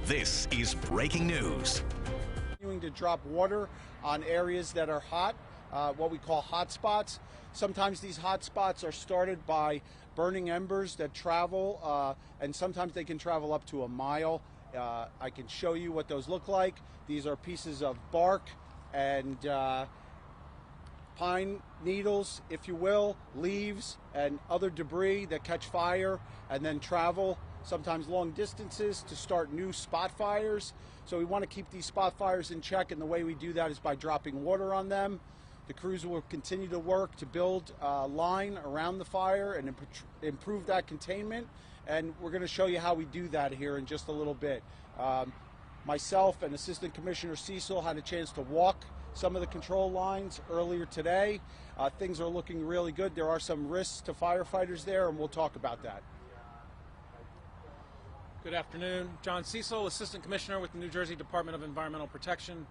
This is breaking news. Continuing to drop water on areas that are hot, what we call hot spots. Sometimes these hot spots are started by burning embers that travel, and sometimes they can travel up to a mile. I can show you what those look like. These are pieces of bark and pine needles, if you will, leaves and other debris that catch fire and then travel sometimes long distances to start new spot fires. So we want to keep these spot fires in check, and the way we do that is by dropping water on them. The crews will continue to work to build a line around the fire and improve that containment, and we're going to show you how we do that here in just a little bit. Myself and Assistant Commissioner Cecil had a chance to walk some of the control lines earlier today. Things are looking really good. There are some risks to firefighters there, and we'll talk about that. Good afternoon. John Cecil, Assistant Commissioner with the New Jersey Department of Environmental Protection.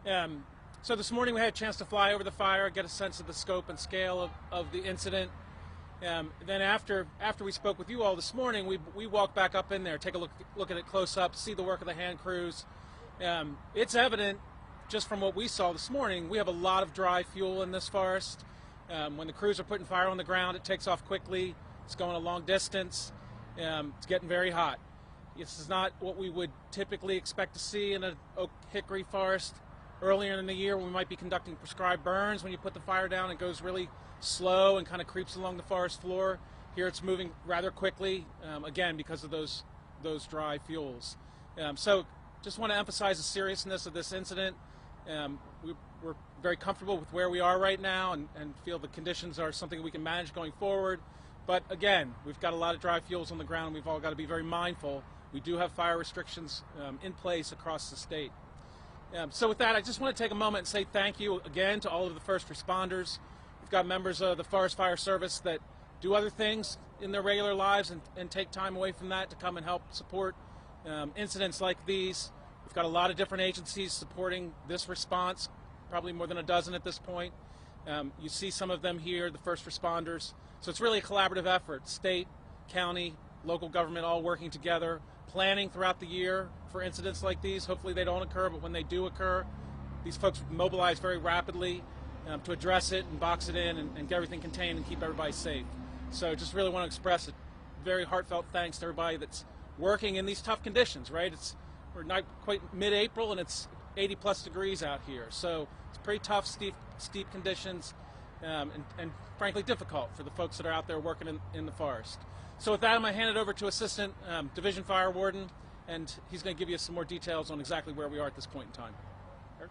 So this morning we had a chance to fly over the fire, get a sense of the scope and scale of the incident. Then after we spoke with you all this morning, we walked back up in there, take a look at it close up, see the work of the hand crews. It's evident just from what we saw this morning, we have a lot of dry fuel in this forest. When the crews are putting fire on the ground, it takes off quickly. It's going a long distance. It's getting very hot. This is not what we would typically expect to see in an oak hickory forest. Earlier in the year, when we might be conducting prescribed burns, when you put the fire down, it goes really slow and kind of creeps along the forest floor. Here it's moving rather quickly, again, because of those dry fuels. So just want to emphasize the seriousness of this incident. We're very comfortable with where we are right now and feel the conditions are something we can manage going forward. But again, we've got a lot of dry fuels on the ground. We've all got to be very mindful. We do have fire restrictions in place across the state. So with that, I just want to take a moment and say thank you again to all of the first responders. We've got members of the Forest Fire Service that do other things in their regular lives and take time away from that to come and help support incidents like these. We've got a lot of different agencies supporting this response, probably more than a dozen at this point. You see some of them here, the first responders. So it's really a collaborative effort, state, county, local government all working together, planning throughout the year for incidents like these. Hopefully they don't occur, but when they do occur, these folks mobilize very rapidly to address it and box it in and get everything contained and keep everybody safe. So just really want to express a very heartfelt thanks to everybody that's working in these tough conditions, right? We're not quite mid-April and it's 80+ degrees out here. So it's pretty tough, steep conditions and frankly difficult for the folks that are out there working in the forest. So with that, I'm going to hand it over to Assistant Division Fire Warden, and he's going to give you some more details on exactly where we are at this point in time. Eric?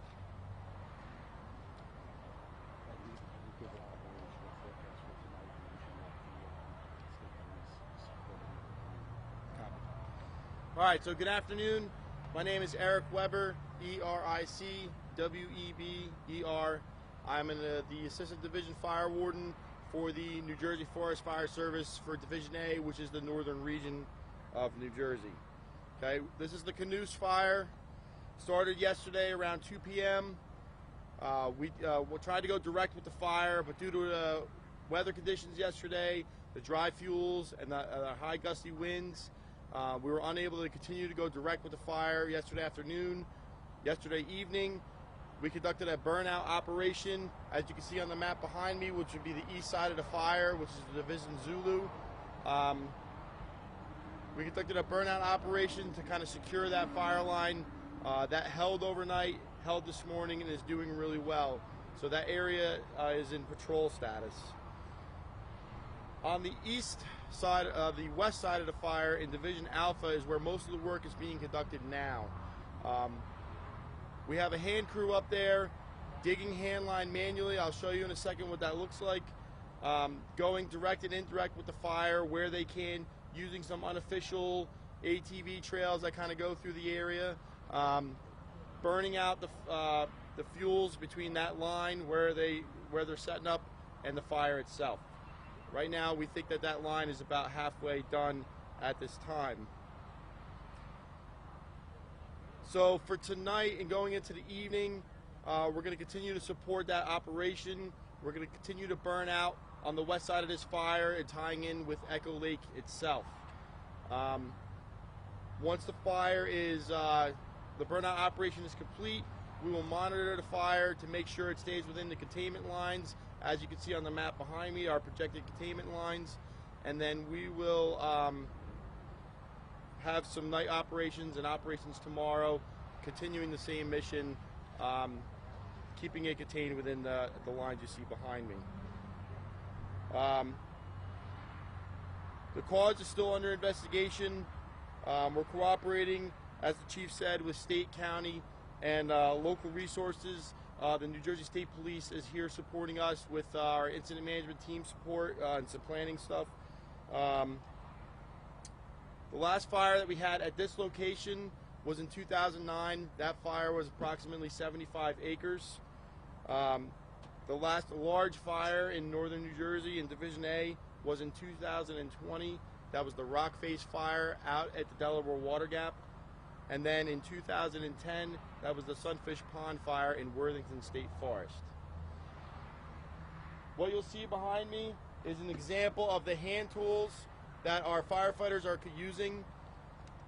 All right, so good afternoon. My name is Eric Weber, E-R-I-C-W-E-B-E-R. I'm the Assistant Division Fire Warden for the New Jersey Forest Fire Service for Division A, which is the northern region of New Jersey. Okay, this is the Canoose fire. Started yesterday around 2 p.m. We tried to go direct with the fire, but due to weather conditions yesterday, the dry fuels and the high gusty winds, we were unable to continue to go direct with the fire yesterday afternoon. Yesterday evening, we conducted a burnout operation, as you can see on the map behind me, which would be the east side of the fire, which is the Division Zulu. We conducted a burnout operation to kind of secure that fire line. That held overnight, held this morning, and is doing really well. So that area is in patrol status. On the east side, the west side of the fire in Division Alpha is where most of the work is being conducted now. We have a hand crew up there digging hand line manually. I'll show you in a second what that looks like. Going direct and indirect with the fire where they can, using some unofficial ATV trails that kind of go through the area. Burning out the fuels between that line where they're setting up and the fire itself. Right now we think that line is about halfway done at this time. So for tonight and going into the evening, we're going to continue to support that operation. We're going to continue to burn out on the west side of this fire and tying in with Echo Lake itself. Once the fire is, the burnout operation is complete, we will monitor the fire to make sure it stays within the containment lines. As you can see on the map behind me, our projected containment lines. And then we will have some night operations and operations tomorrow, continuing the same mission, keeping it contained within the lines you see behind me. The cause is still under investigation. We're cooperating, as the chief said, with state, county, and local resources. The New Jersey State Police is here supporting us with our incident management team support and some planning stuff. The last fire that we had at this location was in 2009. That fire was approximately 75 acres. The last large fire in northern New Jersey in Division A was in 2020. That was the Rock Face fire out at the Delaware Water Gap. And then in 2010, that was the Sunfish Pond fire in Worthington State Forest. What you'll see behind me is an example of the hand tools that our firefighters are using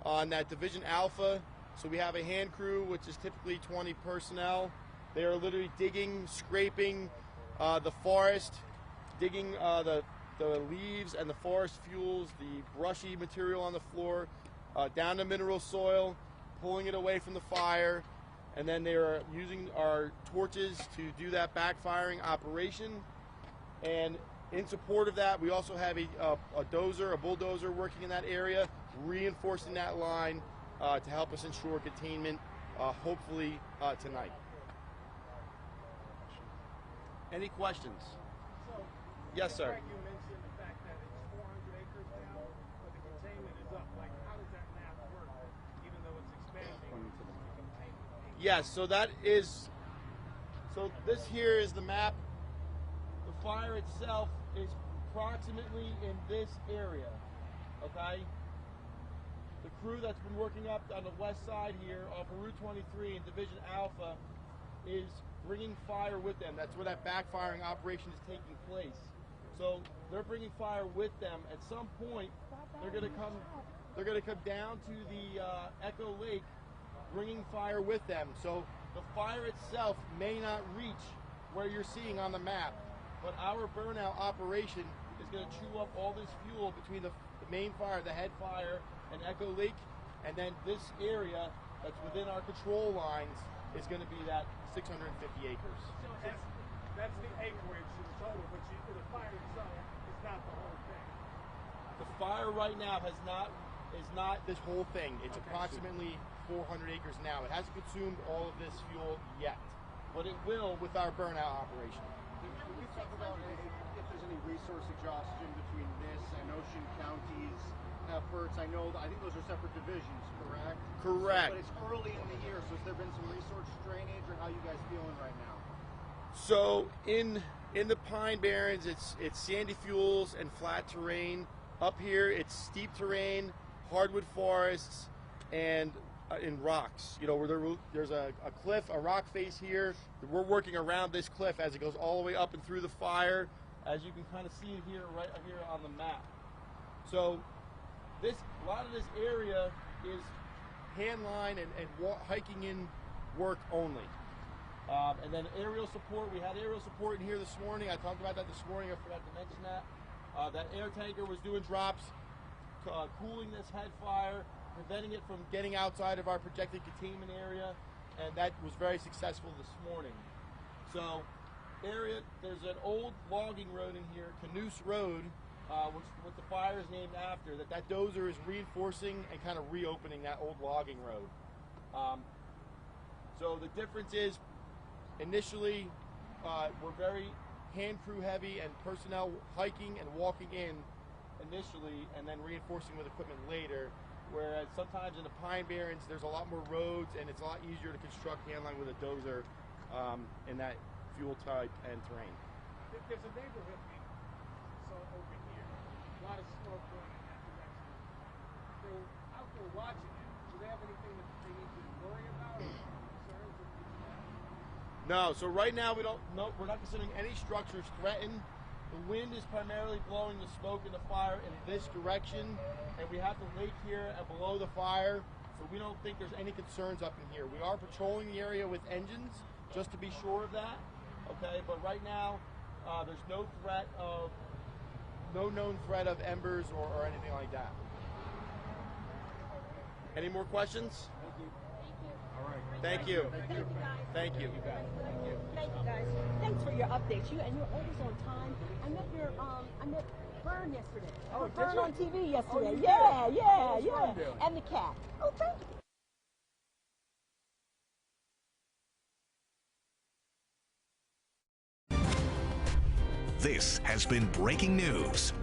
on that Division Alpha. So we have a hand crew, which is typically 20 personnel. They are literally digging, scraping the forest, digging the leaves and the forest fuels, the brushy material on the floor, down to mineral soil, pulling it away from the fire, and then they are using our torches to do that backfiring operation. And in support of that, we also have a bulldozer working in that area, reinforcing that line to help us ensure containment, hopefully tonight. Any questions? So, yes, sir. You mentioned the fact that it's 400 acres now, but the containment is up. Like, how does that math work? Even though it's expanding, the containment. Yes, so this here is the map. The fire itself is approximately in this area, okay? The crew that's been working up on the west side here off of Route 23 in Division Alpha is bringing fire with them. That's where that backfiring operation is taking place. So they're bringing fire with them. At some point, they're going to come down to the Echo Lake, bringing fire with them. So the fire itself may not reach where you're seeing on the map, but our burnout operation is going to chew up all this fuel between the main fire, the head fire, and Echo Lake, and then this area that's within our control lines is going to be that 650 acres. So that's the acreage in total, but the fire itself is not the whole thing. The fire right now is not this whole thing. It's approximately 400 acres now. It hasn't consumed all of this fuel yet, but it will with our burnout operation. Can we talk about if there's any resource exhaustion between this and Ocean County's efforts? I think those are separate divisions, correct? Correct. But it's early in the year, so has there been some resource drainage, or how are you guys feeling right now? So in the Pine Barrens, it's sandy fuels and flat terrain. Up here, it's steep terrain, hardwood forests, and in rocks. You know, where there's a cliff, a rock face here. We're working around this cliff as it goes all the way up and through the fire, as you can kind of see it here, right here on the map. So a lot of this area is hand line and hiking in work only. And then aerial support. We had aerial support in here this morning. I talked about that this morning. I forgot to mention that. That air tanker was doing drops, cooling this head fire, preventing it from getting outside of our projected containment area, and that was very successful this morning. So, there's an old logging road in here, Canoose Road, which the fire is named after. That dozer is reinforcing and kind of reopening that old logging road. So the difference is, initially, we're very hand crew heavy and personnel hiking and walking in initially, and then reinforcing with equipment later. Whereas sometimes in the Pine Barrens, there's a lot more roads, and it's a lot easier to construct hand line with a dozer in that fuel type and terrain. There's a neighborhood over here, a lot of smoke going in that direction. They're out there watching it. Do they have anything that they need to worry about or concerns with that? No, so right now we're not considering any structures threatened. The wind is primarily blowing the smoke and the fire in this direction, and we have the lake here and below the fire, so we don't think there's any concerns up in here. We are patrolling the area with engines just to be sure of that, okay? But right now, there's no known threat of embers or anything like that. Any more questions? All right. Thank you. Thank you, guys. Thank you. Thank you, guys. Thanks for your updates. And you're always on time. I met Vern yesterday. Oh, Vern did you? on TV yesterday. Oh, you yeah, did? yeah, What's yeah. Vern doing? And the cat. Oh, thank you. This has been breaking news.